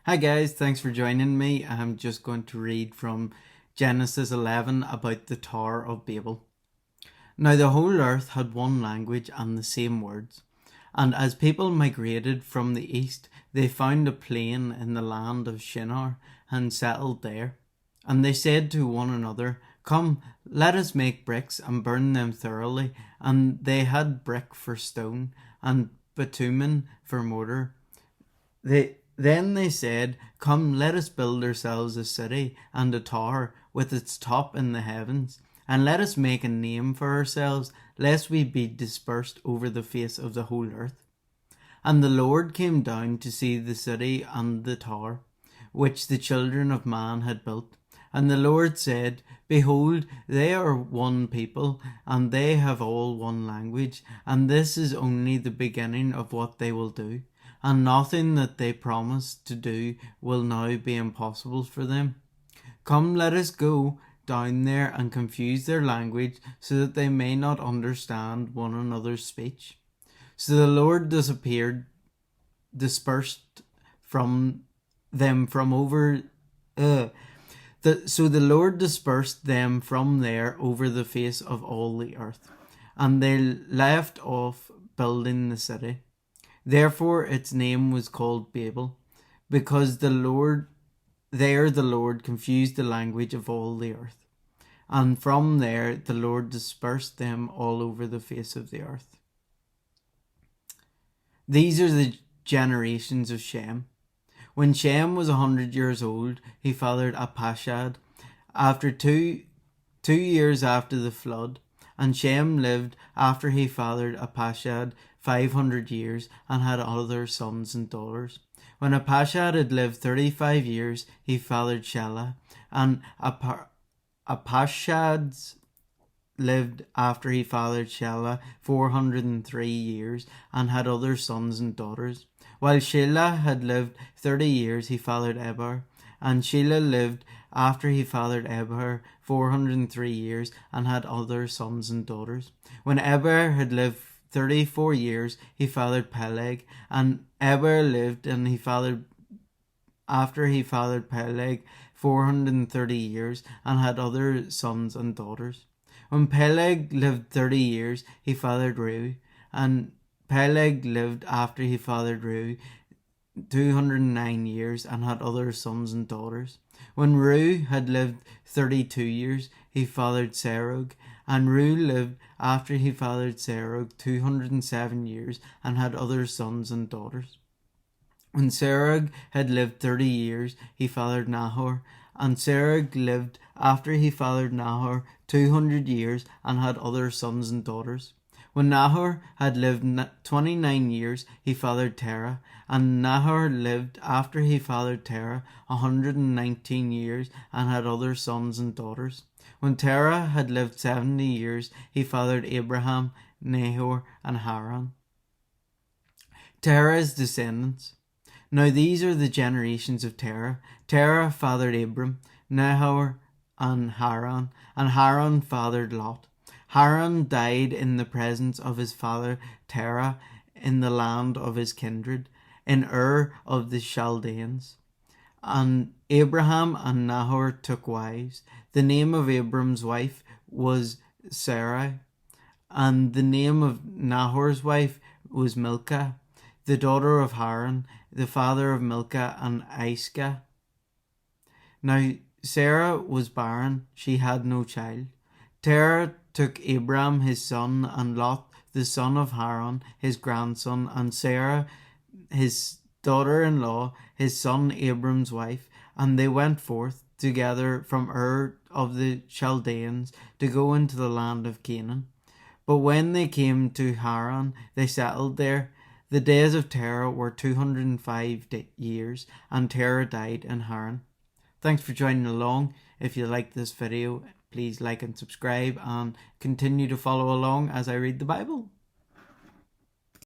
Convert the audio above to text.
Hi guys, thanks for joining me. I'm just going to read from Genesis 11 about the Tower of Babel. Now the whole earth had one language and the same words. And as people migrated from the east, they found a plain in the land of Shinar and settled there. And they said to one another, "Come, let us make bricks and burn them thoroughly." And they had brick for stone and bitumen for mortar. Then they said, "Come, let us build ourselves a city and a tower with its top in the heavens, and let us make a name for ourselves, lest we be dispersed over the face of the whole earth." And the Lord came down to see the city and the tower, which the children of man had built. And the Lord said, "Behold, they are one people, and they have all one language, and this is only the beginning of what they will do. And nothing that they promised to do will now be impossible for them. Come, let us go down there and confuse their language, so that they may not understand one another's speech." So the Lord dispersed from them from over. So the Lord dispersed them from there over the face of all the earth, and they left off building the city. Therefore its name was called Babel, because the Lord confused the language of all the earth. And from there the Lord dispersed them all over the face of the earth. These are the generations of Shem. When Shem was 100 years old, he fathered Arpachshad. After two years after the flood, and Shem lived after he fathered Arpachshad 500 years and had other sons and daughters. When Arpachshad had lived 35 years, he fathered Shelah, and Arpachshad lived after he fathered Shelah 403 years and had other sons and daughters. While Shelah had lived 30 years, he fathered Eber, and Shelah lived after he fathered Eber 403 years and had other sons and daughters. When Eber had lived 34 years, he fathered Peleg, and Eber lived and he fathered after he fathered Peleg 430 years and had other sons and daughters. When Peleg lived 30 years, he fathered Reu, and Peleg lived after he fathered Reu 209 years and had other sons and daughters. When Reu had lived 32 years, he fathered Serug, and Reu lived after he fathered Serug 207 years and had other sons and daughters. When Serug had lived 30 years, he fathered Nahor, and Serug lived after he fathered Nahor 200 years and had other sons and daughters. When Nahor had lived 29 years, he fathered Terah, and Nahor lived after he fathered Terah 119 years and had other sons and daughters. When Terah had lived 70 years, he fathered Abraham, Nahor, and Haran. Terah's descendants. Now these are the generations of Terah. Terah fathered Abram, Nahor, and Haran fathered Lot. Haran died in the presence of his father Terah in the land of his kindred, in Ur of the Chaldeans. And Abraham and Nahor took wives. The name of Abram's wife was Sarai, and the name of Nahor's wife was Milcah, the daughter of Haran, the father of Milcah and Iscah. Now Sarah was barren, she had no child. Terah took Abram his son, and Lot the son of Haran his grandson, and Sarah his daughter-in-law, his son Abram's wife, and they went forth together from Ur of the Chaldeans to go into the land of Canaan. But when they came to Haran, they settled there. The days of Terah were 205 years, and Terah died in Haran. Thanks for joining along. If you like this video, please like and subscribe and continue to follow along as I read the Bible.